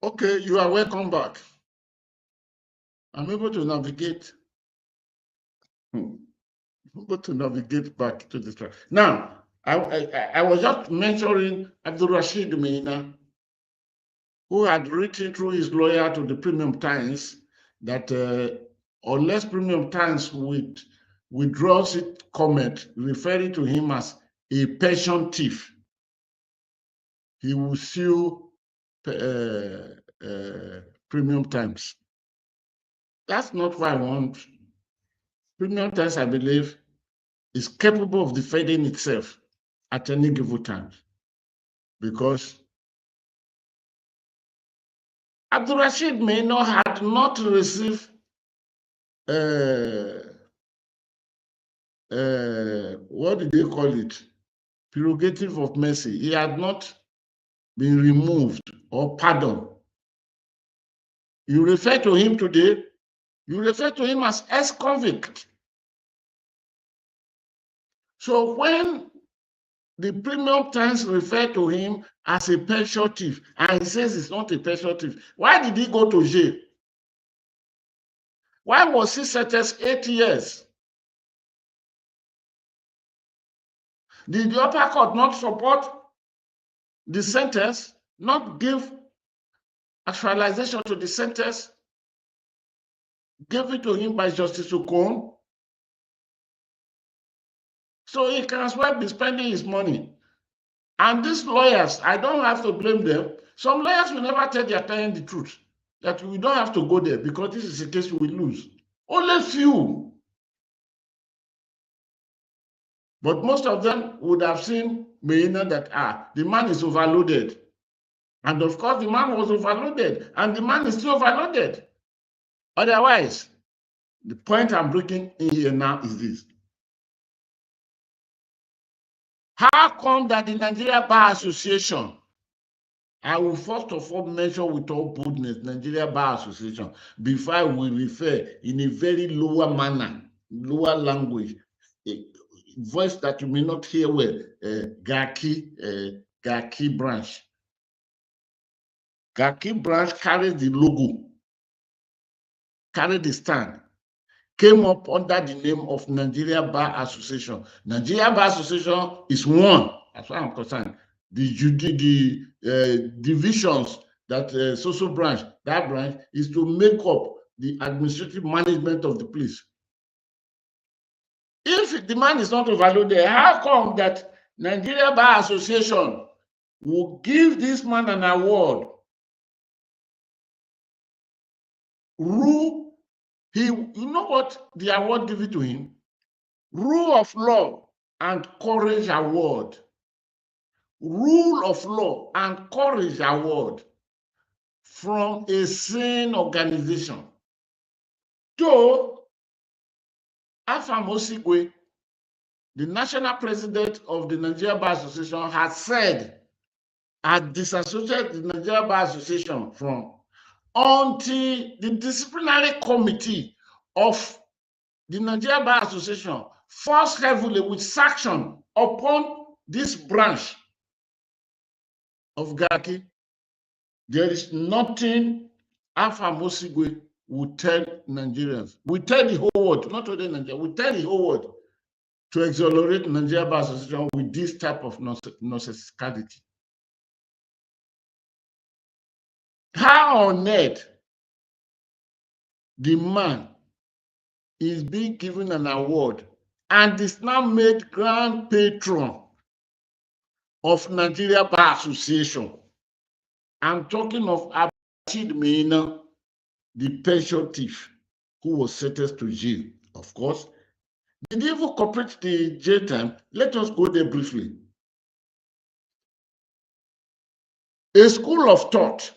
Okay, you are welcome back. I'm able to navigate. Able to navigate back to the track. Now, I was just mentioning Abdul Rashid Meina, who had written through his lawyer to the Premium Times that unless Premium Times withdraws its comment referring to him as a pension thief, he will sue Premium Times. That's not what I want. Premium Times, I believe, is capable of defending itself at any given time, because Abdul Rashid Meina had not received what did they call it? Prerogative of mercy. He had not been removed or pardoned. You refer to him today, you refer to him as ex-convict. So when the Premium Times refer to him as a pension thief, and he says he's not a pension thief, why did he go to jail? Why was he sentenced 8 years? Did the upper court not support the sentence, not give actualization to the sentence given to him by Justice Okon? So he can as well be spending his money. And these lawyers, I don't have to blame them. Some lawyers will never tell their client the truth, that we don't have to go there because this is a case we lose. Only few. But most of them would have seen Meina that, the man is overloaded. And of course, the man was overloaded, and the man is still overloaded. Otherwise, the point I'm bringing in here now is this. How come that the Nigeria Bar Association, I will first of all mention with all boldness Nigeria Bar Association before I will refer in a very lower manner, lower language, a voice that you may not hear well, Gaki branch. Gaki branch carries the logo, carried the stand, came up under the name of Nigeria Bar Association. Nigeria Bar Association is one, as far as I'm concerned. The divisions that social branch, that branch is to make up the administrative management of the place. If the man is not overloaded, how come that Nigeria Bar Association will give this man an award? You know what the award given to him? Rule of Law and Courage Award. Rule of Law and Courage Award from a sane organization. Though Afam Osigwe, the national president of the Nigeria Bar Association, has said, had disassociated the Nigeria Bar Association from until the disciplinary committee of the Nigeria Bar Association forced heavily with sanction upon this branch of Gaki. There is nothing Afam Osigwe will tell Nigerians, will tell the whole world, not only Nigeria, will tell the whole world to exonerate Nigeria Bar Association with this type of nonsensicality. How on earth the man is being given an award and is now made grand patron of Nigeria Bar Association? I'm talking of Rashid Meina, the pension thief who was sentenced to jail, of course. Did he even complete the jail time? Let us go there briefly. A school of thought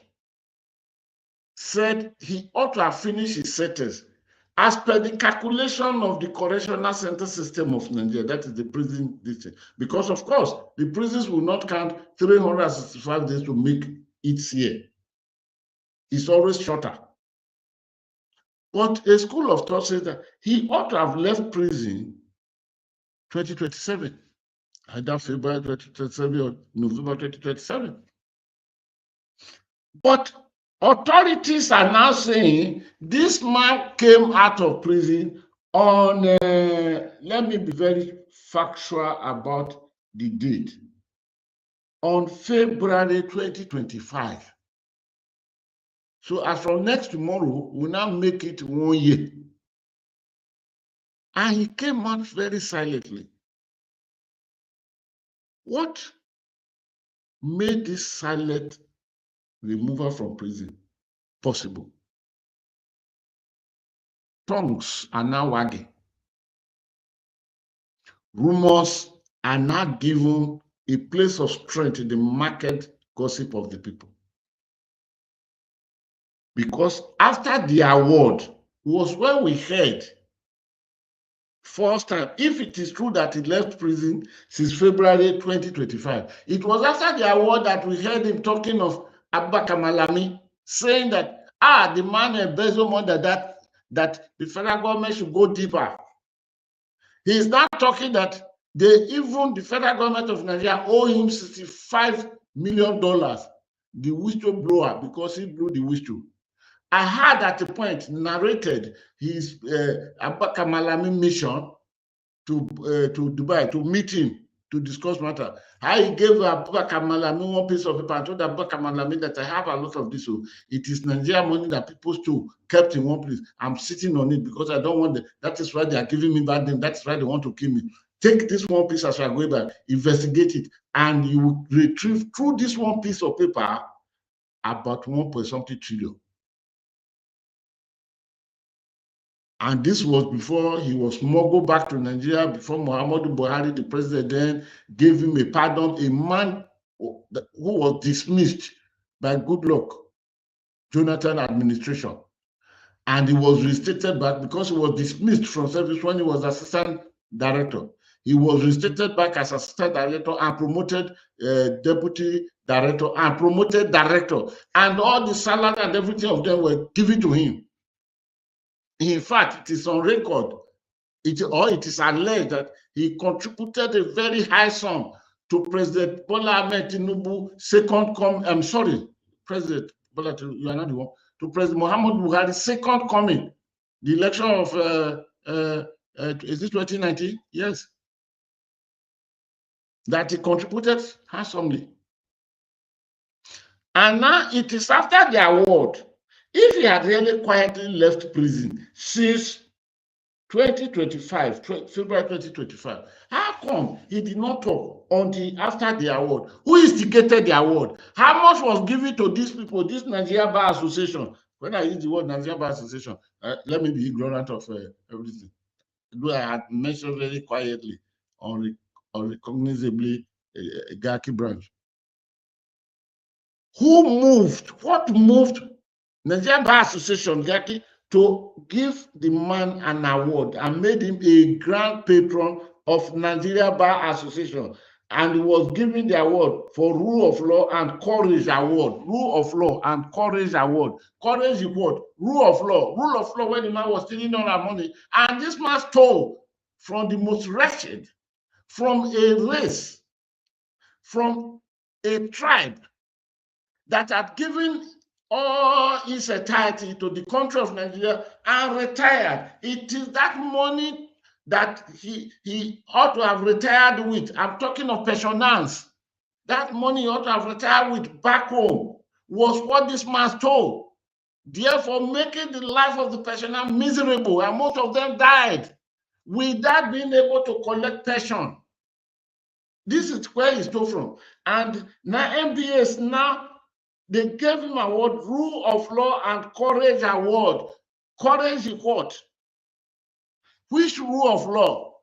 said he ought to have finished his sentence as per the calculation of the correctional sentence system of Nigeria, that is the prison district. Because, of course, the prisons will not count 365 days to make its year. It's always shorter. But a school of thought says that he ought to have left prison 2027, either February 2027 or November 2027. But Authorities are now saying this man came out of prison on, let me be very factual about the date, on February 2025. So as from next tomorrow, we'll now make it 1 year. And he came out very silently. What made this silent removal from prison possible? Tongues are now wagging. Rumors are now given a place of strength in the market gossip of the people. Because after the award was when we heard first time, if it is true that he left prison since February 2025, it was after the award that we heard him talking of Abubakar Malami, saying that, the man embezzled more than that the federal government should go deeper. He is now talking that the federal government of Nigeria owe him $65 million, the whistleblower, because he blew the whistle. I had at a point narrated his Abubakar Malami mission to Dubai to meet him to discuss matter. How he gave Abubakar Malami one piece of paper and told Abubakar Malami that I have a lot of this. So it is Nigeria money that people stole, kept in one place. I'm sitting on it because I don't want it. That is why they are giving me bad name. That's why they want to kill me. Take this one piece as you are going back, investigate it, and you will retrieve through this one piece of paper about 1.something trillion. And this was before he was smuggled back to Nigeria, before Muhammadu Buhari, the president, then gave him a pardon, a man who was dismissed by Goodluck Jonathan administration. And he was reinstated back because he was dismissed from service when he was assistant director. He was reinstated back as assistant director and promoted deputy director and promoted director. And all the salary and everything of them were given to him. In fact, it is on record, it is alleged that he contributed a very high sum to President Bola Ahmed Tinubu's second coming. I'm sorry, President Bola, you are not the one. To President Muhammad Buhari's second coming, the election of is this 2019? Yes, that he contributed handsomely. And now it is after the award. If he had really quietly left prison since 2025, February 2025, how come he did not talk until after the award? Who instigated the award? How much was given to these people, this Nigeria Bar Association? When I use the word Nigeria Bar Association, let me be ignorant of everything. Though I had mentioned very quietly, unrecognizably, a Gaki branch. Who moved? What moved Nigeria Bar Association, Gaki, to give the man an award and made him a grand patron of Nigeria Bar Association? And he was given the award for Rule of Law and Courage Award. Rule of Law and Courage Award. Courage Award. Rule of Law. Rule of Law when the man was stealing all our money. And this man stole from the most wretched, from a race, from a tribe that had given all his entirety to the country of Nigeria and retired. It is that money that he ought to have retired with. I'm talking of pensioners. That money he ought to have retired with back home was what this man stole. Therefore, making the life of the pensioner miserable, and most of them died without being able to collect pension. This is where he stole from. And now MBS now, they gave him award, Rule of Law and Courage Award. Courage is what? Which rule of law?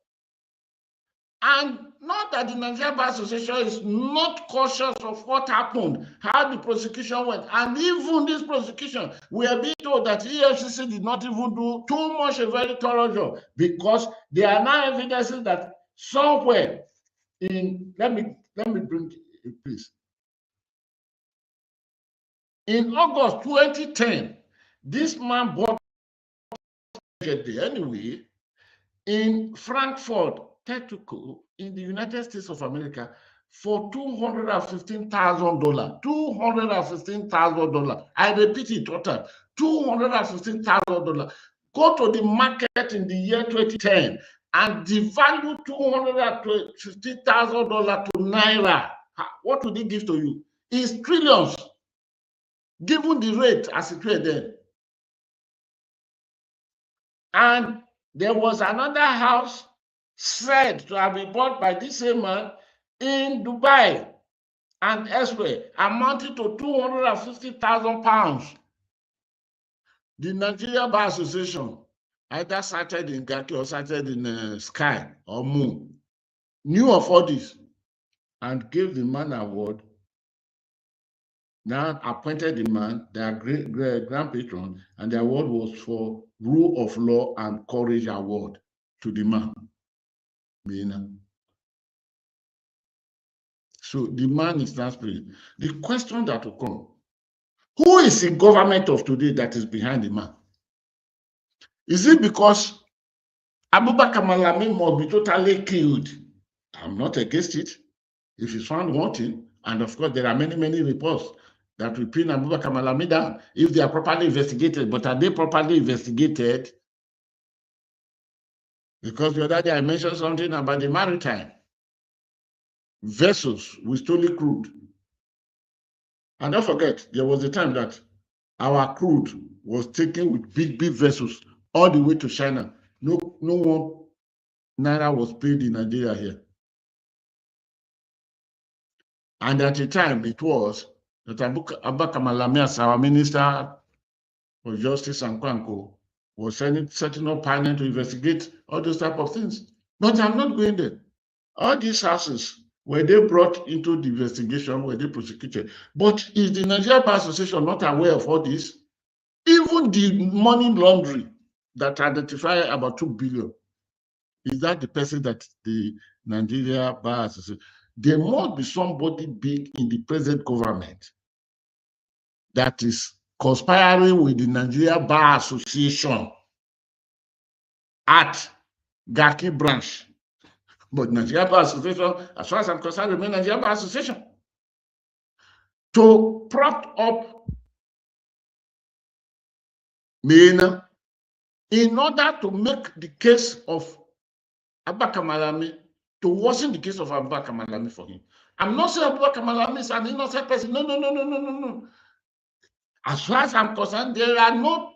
And not that the Nigerian Bar Association is not cautious of what happened, how the prosecution went. And even this prosecution, we are being told that EFCC did not even do too much a very thorough job, because there are now evidences that somewhere in, let me bring it, please. In August 2010, this man bought anyway in Frankfurt, in the United States of America, for $215,000. $215,000. I repeat it, total $215,000. Go to the market in the year 2010 and devalue $250,000 to naira. What would it give to you? It's trillions, given the rate as it were then. And there was another house said to have been bought by this same man in Dubai and elsewhere, amounting to £250,000. The Nigeria Bar Association, either started in Gaki or started in Sky or Moon, knew of all this and gave the man an award. Now appointed the man, their great grand patron, and the award was for Rule of Law and Courage Award to the man. So the man is not spirit. The question that will come, who is the government of today that is behind the man? Is it because Abubakar Malami must be totally killed? I'm not against it. If he's found wanting, and of course there are many reports that will pin Abubakar Malami down if they are properly investigated. But are they properly investigated? Because the other day I mentioned something about the maritime vessels with stolen crude. And don't forget, there was a time that our crude was taken with big vessels all the way to China. No one naira was paid in Nigeria here. And at the time, it was that Abubakar Malami, as our Minister for Justice and Kwanko, was setting up panel to investigate all those type of things. But I'm not going there. All these houses, were they brought into the investigation, were they prosecuted? But is the Nigeria Bar Association not aware of all this? Even the money laundering that identified about 2 billion, is that the person that the Nigeria Bar Association? There must be somebody big in the present government that is conspiring with the Nigeria Bar Association at Gaki branch. But Nigeria Bar Association, as far as I'm concerned, remain Nigeria Bar Association. To prop up Mena in order to make the case of Abubakar Malami, to worsen the case of Abubakar Malami for him. I'm not saying Abubakar Malami is an innocent person. No. As far as I'm concerned, there are not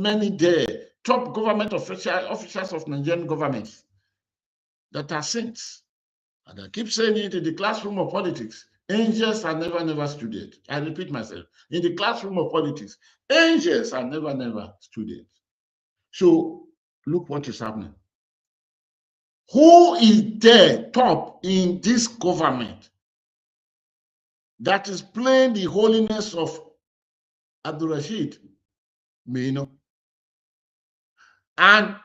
many there, top government officials of Nigerian governments that are saints. And I keep saying it in the classroom of politics. Angels are never students. I repeat myself. In the classroom of politics, angels are never students. So look what is happening. Who is there top in this government that is playing the holiness of Abdul Rashid Meno and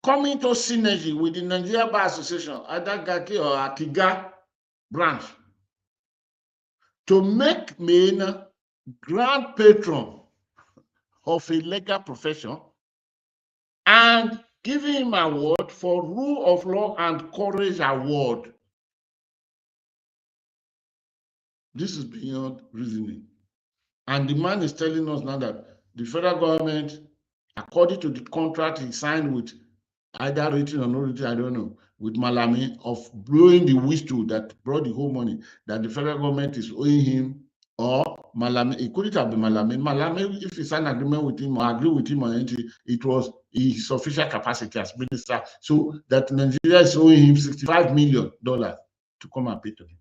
coming to synergy with the Nigeria Bar Association, either Gaki or Akiga branch, to make Mena grand patron of a legal profession and giving him an award for Rule of Law and Courage Award. This is beyond reasoning. And the man is telling us now that the federal government, according to the contract he signed with either written or not written, I don't know, with Malami, of blowing the whistle that brought the whole money, that the federal government is owing him, or Malami. It couldn't have been Malami. Malami, if he signed an agreement with him or agree with him on anything, it was his official capacity as minister. So that Nigeria is owing him $65 million to come and pay to him.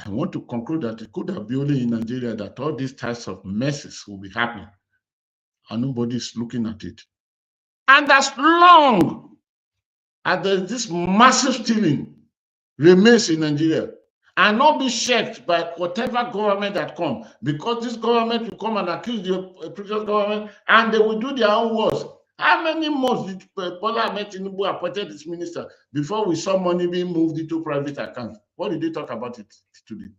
I want to conclude that it could have been only in Nigeria that all these types of messes will be happening, and nobody's looking at it. And as long as there's this massive stealing remains in Nigeria and not be checked by whatever government that comes, because this government will come and accuse the previous government and they will do their own worst. How many months did Bola Ahmed Tinubu appointed this minister before we saw money being moved into private accounts? What did they talk about it today?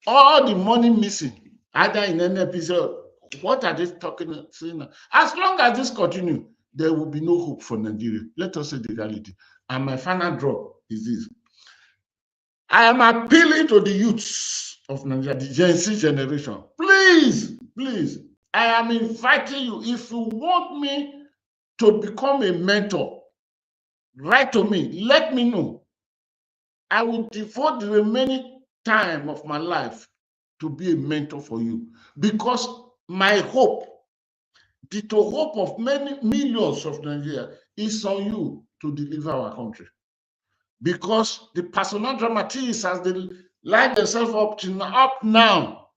All the money missing, either in any episode. What are they talking about? As long as this continues, there will be no hope for Nigeria. Let us say the reality. And my final drop, is this. I am appealing to the youths of Nigeria, the Gen Z generation. Please, please, I am inviting you. If you want me to become a mentor, write to me. Let me know. I will devote the remaining time of my life to be a mentor for you, because my hope, the hope of many millions of Nigeria, is on you to deliver our country. Because the personal dramatists, as they line themselves up now,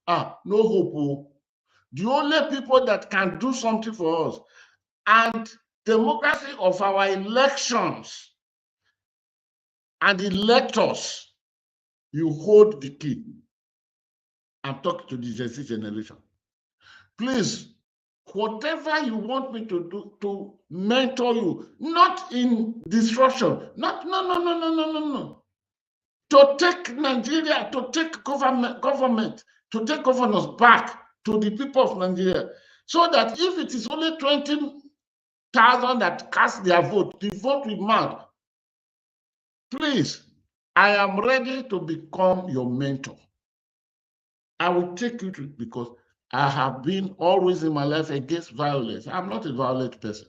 no hope. Oh. The only people that can do something for us, and democracy of our elections and electors, you hold the key. I'm talking to the Gen Z generation. Please, whatever you want me to do to mentor you, not in destruction, no. To take Nigeria, to take government, to take governors back to the people of Nigeria, so that if it is only 20,000 that cast their vote, the vote will mount. Please, I am ready to become your mentor. I will take you to, because I have been always in my life against violence. I'm not a violent person.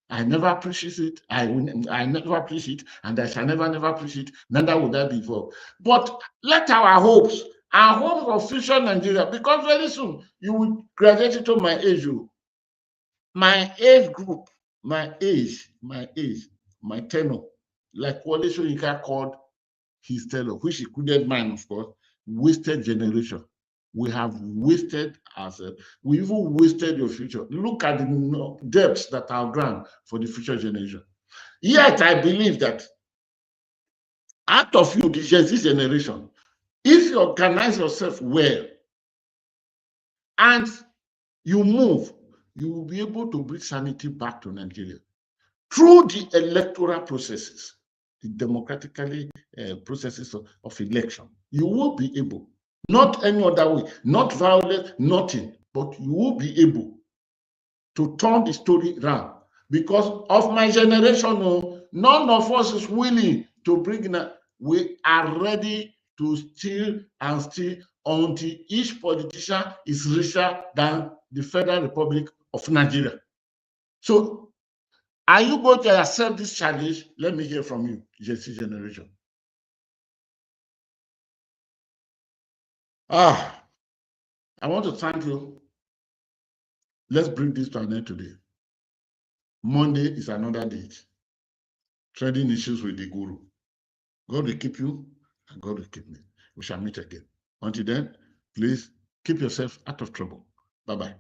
I never preach it. I never preach it, and I shall never preach it. Neither would I be involved. But let our hopes of future Nigeria, because very soon you will graduate into my age group. My age group, my age, my tenure, like Wole Soyinka called his tenure, which included mine, of course, wasted generation. We have wasted ourselves. We even wasted your future. Look at the debts that are ground for the future generation. Yet I believe that out of you, the Gen Z generation, if you organize yourself well and you move, you will be able to bring sanity back to Nigeria through the electoral processes, the democratically processes of election. You will be able. Not any other way, not violent, nothing, but you will be able to turn the story around. Because of my generation, none of us is willing to bring in. We are ready to steal and steal until each politician is richer than the Federal Republic of Nigeria. So, are you going to accept this challenge? Let me hear from you, Gen Z generation. I want to thank you. Let's bring this to an end today. Monday is another date. Trading issues with the guru. God will keep you and God will keep me. We shall meet again. Until then, please keep yourself out of trouble. Bye-bye.